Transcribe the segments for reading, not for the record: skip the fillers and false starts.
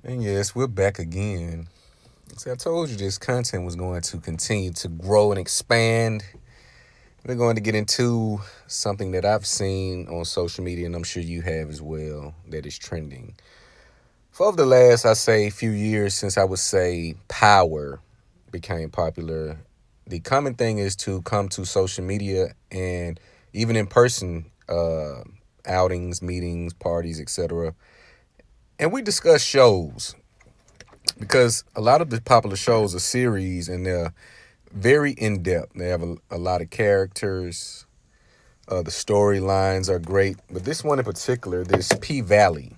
And yes, we're back again. See, I told you this content was going to continue to grow and expand. We're going to get into something that I've seen on social media, and I'm sure you have as well, that is trending. For over the last, I say, few years since I would say power became popular, the common thing is to come to social media and even in person outings, meetings, parties, etc. And we discuss shows because a lot of the popular shows are series and they're very in depth. They have a lot of characters. The storylines are great, but this one in particular, this P Valley,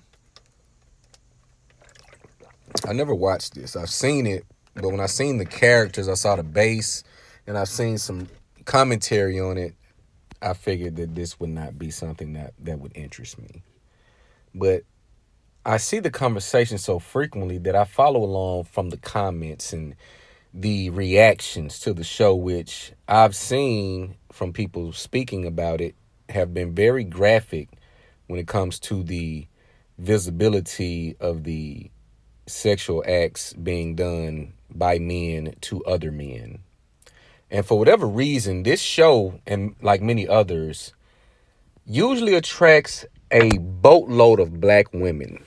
I never watched this. I've seen it, but when I seen the characters, I saw the base, and I've seen some commentary on it. I figured that this would not be something that would interest me. But I see the conversation so frequently that I follow along from the comments and the reactions to the show, which I've seen from people speaking about it, have been very graphic when it comes to the visibility of the sexual acts being done by men to other men. And for whatever reason, this show, and like many others, usually attracts a boatload of black women.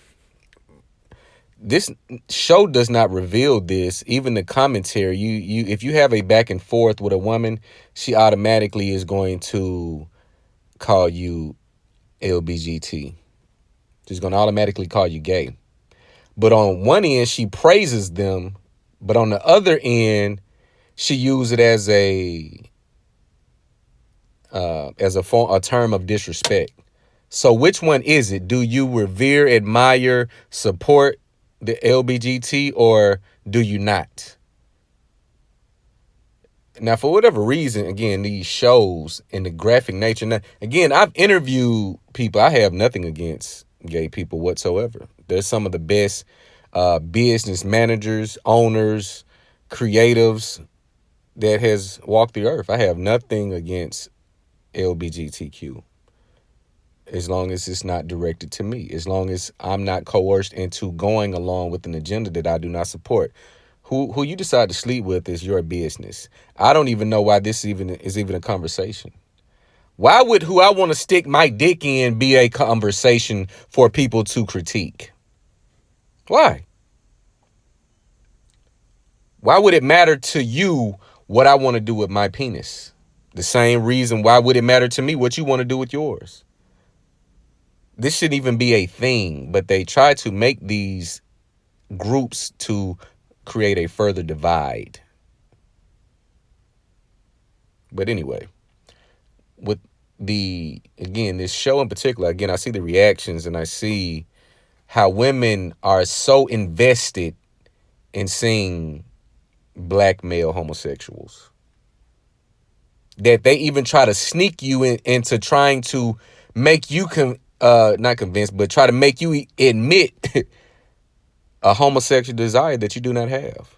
This show does not reveal this. Even the commentary, you if you have a back and forth with a woman, she automatically is going to call you LBGT. She's going to automatically call you gay. But on one end, she praises them, but on the other end, she uses it a term of disrespect. So which one is it? Do you revere, admire, support the LBGT, or do you not? Now, for whatever reason, again, these shows and the graphic nature. Now, again, I've interviewed people. I have nothing against gay people whatsoever. They're some of the best business managers, owners, creatives that has walked the earth. I have nothing against LBGTQ as long as it's not directed to me, as long as I'm not coerced into going along with an agenda that I do not support. Who you decide to sleep with is your business. I don't even know why this is even a conversation. Why would who I want to stick my dick in be a conversation for people to critique? Why? Why would it matter to you what I want to do with my penis? The same reason why would it matter to me what you want to do with yours? This shouldn't even be a thing, but they try to make these groups to create a further divide. But anyway, with this show in particular, again, I see the reactions and I see how women are so invested in seeing black male homosexuals that they even try to sneak you into trying to make you not convinced, but try to make you admit a homosexual desire that you do not have.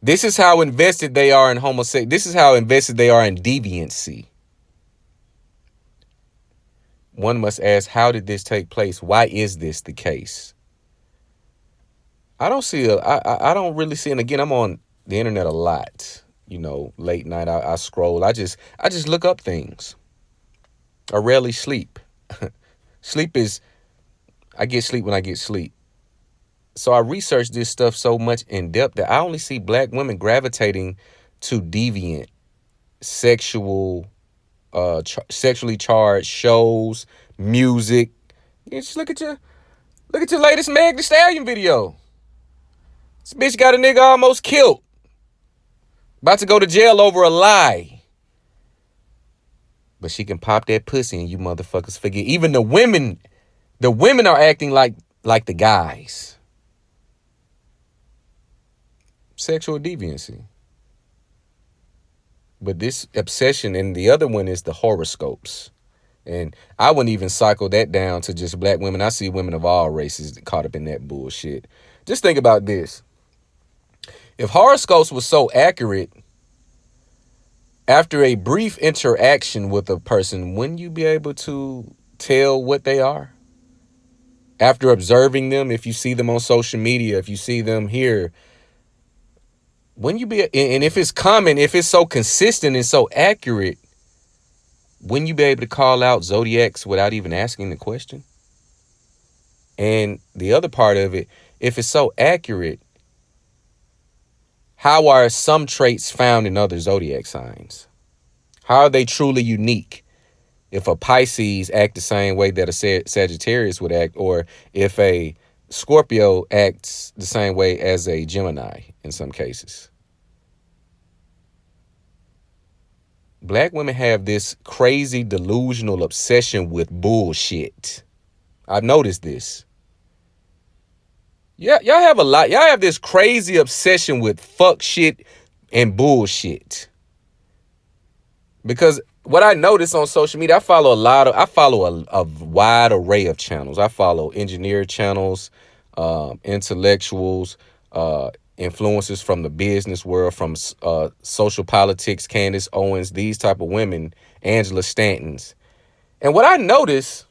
This is how invested they are in homosexuality. This is how invested they are in deviancy. One must ask, how did this take place? Why is this the case? I don't really see, and again, I'm on the internet a lot. Late night, I scroll. I just look up things. I rarely sleep. Sleep is, I get sleep when I get sleep. So I research this stuff so much in depth that I only see black women gravitating to deviant, sexual, sexually charged shows, music. Just look at your latest Meg Thee Stallion video. This bitch got a nigga almost killed. About to go to jail over a lie. But she can pop that pussy and you motherfuckers forget. Even the women are acting like the guys. Sexual deviancy. But this obsession, and the other one is the horoscopes. And I wouldn't even cycle that down to just black women. I see women of all races caught up in that bullshit. Just think about this. If horoscopes were so accurate, after a brief interaction with a person, wouldn't you be able to tell what they are? After observing them, if you see them on social media, if you see them here, when you be, and if it's common, if it's so consistent and so accurate, wouldn't you be able to call out zodiacs without even asking the question? And the other part of it, if it's so accurate, how are some traits found in other zodiac signs? How are they truly unique? If a Pisces act the same way that a Sagittarius would act, or if a Scorpio acts the same way as a Gemini in some cases. Black women have this crazy delusional obsession with bullshit. I've noticed this. Yeah, y'all have a lot. Y'all have this crazy obsession with fuck shit and bullshit. Because what I notice on social media, I follow a wide array of channels. I follow engineer channels, intellectuals, influencers from the business world, from social politics, Candace Owens, these type of women, Angela Stantons. And what I notice,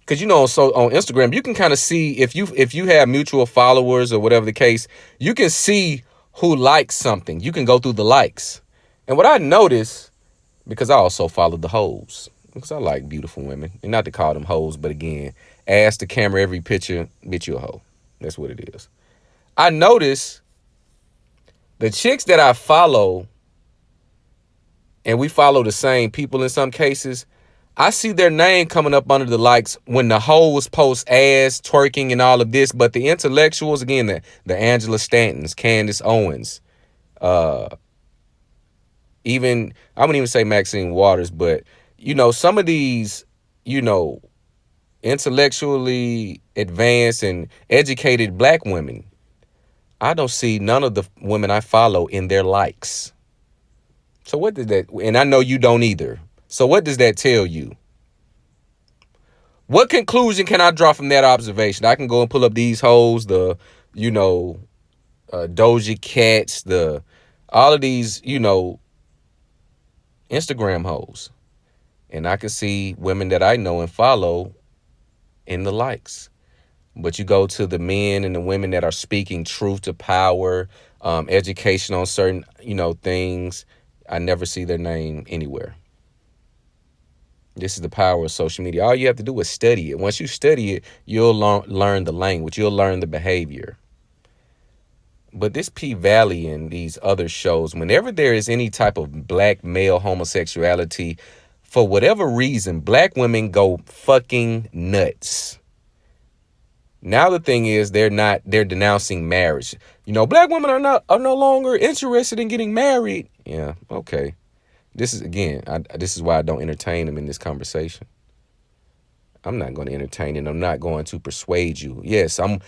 because on Instagram, you can kind of see if you have mutual followers or whatever the case, you can see who likes something. You can go through the likes. And what I notice, because I also follow the hoes, because I like beautiful women, and not to call them hoes, but again, ask the camera every picture, bitch, you a hoe. That's what it is. I notice the chicks that I follow, and we follow the same people in some cases, I see their name coming up under the likes when the hoes post ass, twerking, and all of this. But the intellectuals, again, the Angela Stantons, Candace Owens, even, I wouldn't even say Maxine Waters, but, some of these, intellectually advanced and educated black women, I don't see none of the women I follow in their likes. So what does that, and I know you don't either. So what does that tell you? What conclusion can I draw from that observation? I can go and pull up these hoes, the, Doja Cats, all of these, Instagram hoes. And I can see women that I know and follow in the likes. But you go to the men and the women that are speaking truth to power, education on certain, things, I never see their name anywhere. This is the power of social media. All you have to do is study it. Once you study it, you'll learn the language. You'll learn the behavior. But this P-Valley and these other shows, whenever there is any type of black male homosexuality, for whatever reason, black women go fucking nuts. Now the thing is, they're denouncing marriage. Black women are no longer interested in getting married. Yeah, okay. This is, again, this is why I don't entertain them in this conversation. I'm not going to entertain and I'm not going to persuade you. Yes, I'm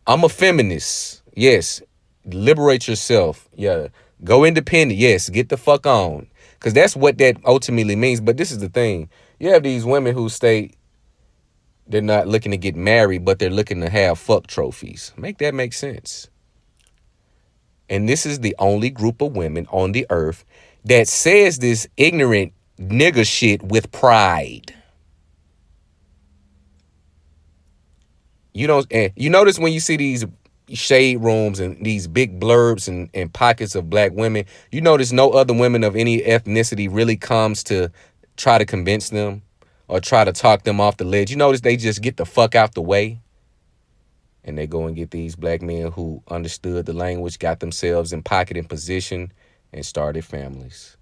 a feminist. Yes, liberate yourself. Yeah, go independent. Yes, get the fuck on, because that's what that ultimately means. But this is the thing: you have these women who state they're not looking to get married, but they're looking to have fuck trophies. Make that make sense? And this is the only group of women on the earth that says this ignorant nigger shit with pride. You notice when you see these shade rooms and these big blurbs and pockets of black women, you notice no other women of any ethnicity really comes to try to convince them or try to talk them off the ledge. You notice they just get the fuck out the way. And they go and get these black men who understood the language, got themselves in pocket and position, and started families.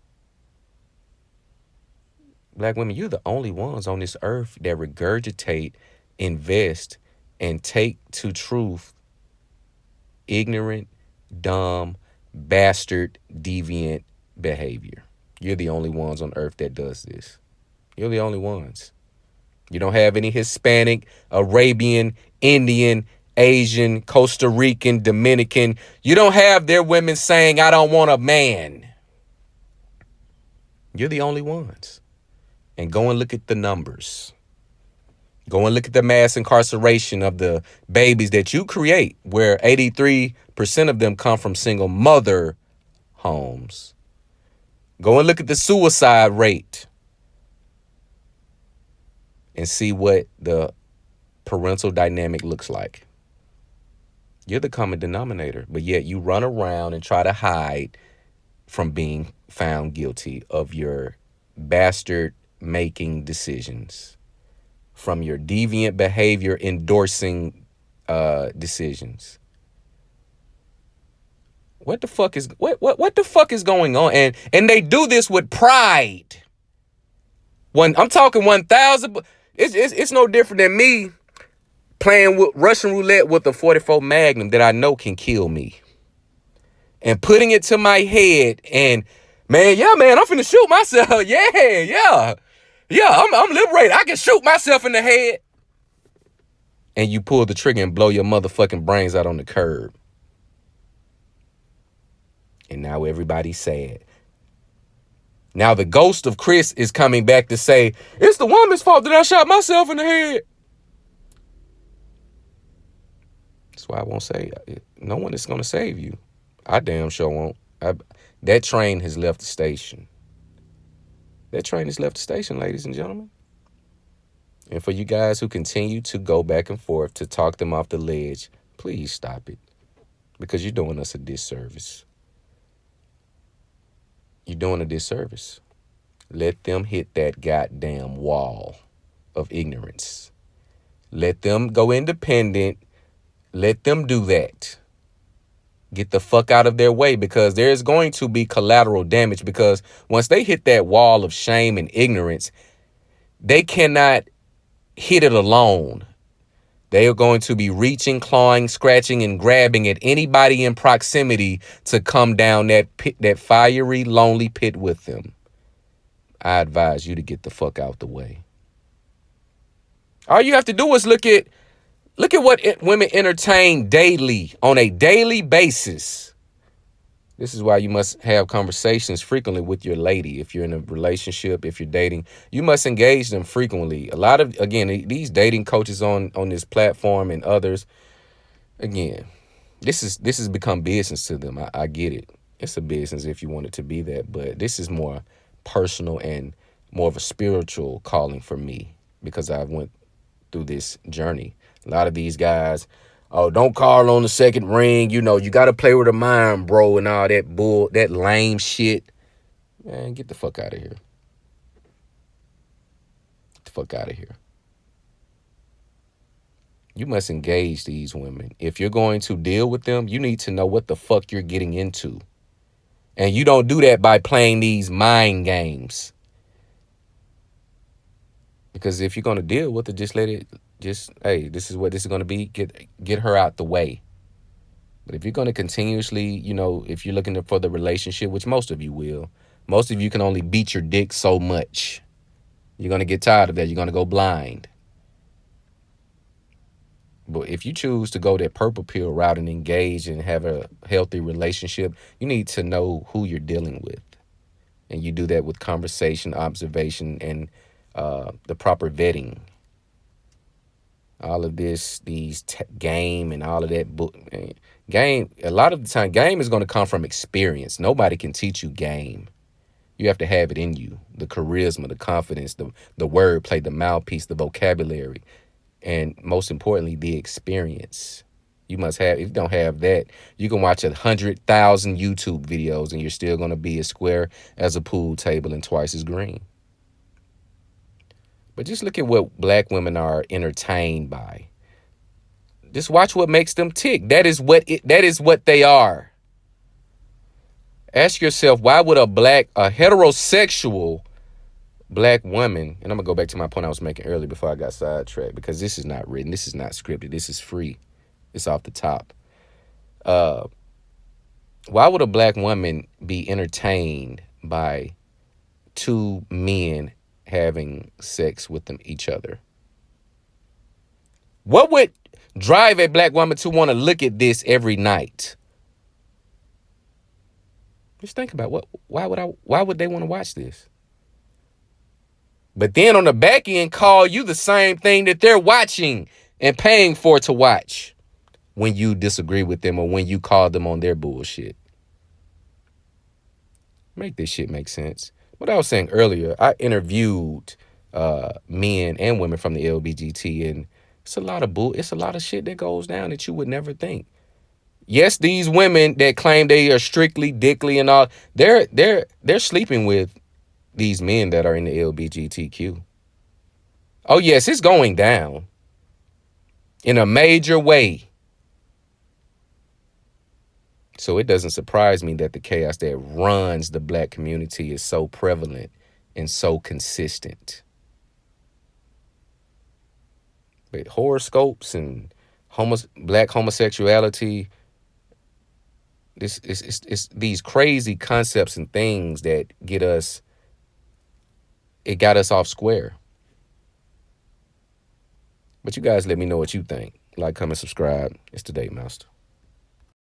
Black women, you're the only ones on this earth that regurgitate, invest, and take to truth ignorant, dumb, bastard, deviant behavior. You're the only ones on earth that does this. You're the only ones. You don't have any Hispanic, Arabian, Indian, Asian, Costa Rican, Dominican. You don't have their women saying, I don't want a man. You're the only ones. And go and look at the numbers. Go and look at the mass incarceration of the babies that you create, where 83% of them come from single mother homes. Go and look at the suicide rate and see what the parental dynamic looks like. You're the common denominator, but yet you run around and try to hide from being found guilty of your bastard making decisions, from your deviant behavior endorsing decisions. What the fuck is what the fuck is going on? And they do this with pride. When I'm talking 1,000, it's no different than me playing with Russian roulette with a 44 Magnum that I know can kill me, and putting it to my head and man, I'm finna shoot myself. Yeah, I'm liberated. I can shoot myself in the head. And you pull the trigger and blow your motherfucking brains out on the curb. And now everybody's sad. Now the ghost of Chris is coming back to say, it's the woman's fault that I shot myself in the head. That's why I won't say, no one is going to save you. I damn sure won't. That train has left the station. That train has left the station, ladies and gentlemen. And for you guys who continue to go back and forth to talk them off the ledge, please stop it. Because you're doing us a disservice. You're doing a disservice. Let them hit that goddamn wall of ignorance. Let them go independent. Let them do that. Get the fuck out of their way, because there's going to be collateral damage, because once they hit that wall of shame and ignorance, they cannot hit it alone. They are going to be reaching, clawing, scratching, and grabbing at anybody in proximity to come down that pit, that fiery, lonely pit with them. I advise you to get the fuck out the way. All you have to do is look at what women entertain daily, on a daily basis. This is why you must have conversations frequently with your lady. If you're in a relationship, if you're dating, you must engage them frequently. A lot of, again, these dating coaches on this platform and others, again, this has become business to them. I get it. It's a business if you want it to be that, but this is more personal and more of a spiritual calling for me, because I went through this journey. A lot of these guys, oh, don't call on the second ring. You got to play with a mind, bro, and all that bull, that lame shit. Man, get the fuck out of here. Get the fuck out of here. You must engage these women. If you're going to deal with them, you need to know what the fuck you're getting into. And you don't do that by playing these mind games. Because if you're going to deal with it, just let it, hey, this is what this is going to be. Get her out the way. But if you're going to continuously, if you're looking for the relationship, which most of you will, most of you can only beat your dick so much. You're going to get tired of that. You're going to go blind. But if you choose to go that purple pill route and engage and have a healthy relationship, you need to know who you're dealing with. And you do that with conversation, observation, and the proper vetting. All of these game and all of that book. Game, a lot of the time, game is going to come from experience. Nobody can teach you game. You have to have it in you. The charisma, the confidence, the wordplay, the mouthpiece, the vocabulary, and most importantly, the experience. You must have. If you don't have that, you can watch 100,000 YouTube videos and you're still going to be as square as a pool table and twice as green. But just look at what black women are entertained by. Just watch what makes them tick. That is what they are. Ask yourself, why would a heterosexual black woman, and I'm going to go back to my point I was making earlier before I got sidetracked, because this is not written, this is not scripted, this is free. It's off the top. Why would a black woman be entertained by two men having sex with each other? What would drive a black woman to want to look at this every night? Just think about why would they want to watch this? But then on the back end, call you the same thing that they're watching and paying for to watch when you disagree with them or when you call them on their bullshit. Make this shit make sense. What I was saying earlier, I interviewed men and women from the LBGT, and It's a lot of shit that goes down that you would never think. Yes, these women that claim they are strictly dickly and all, they're sleeping with these men that are in the LBGTQ. Oh yes, it's going down in a major way. So it doesn't surprise me that the chaos that runs the black community is so prevalent and so consistent. But horoscopes and black homosexuality, this it's these crazy concepts and things that got us off square. But you guys let me know what you think. Like, comment, subscribe. It's the Date Master.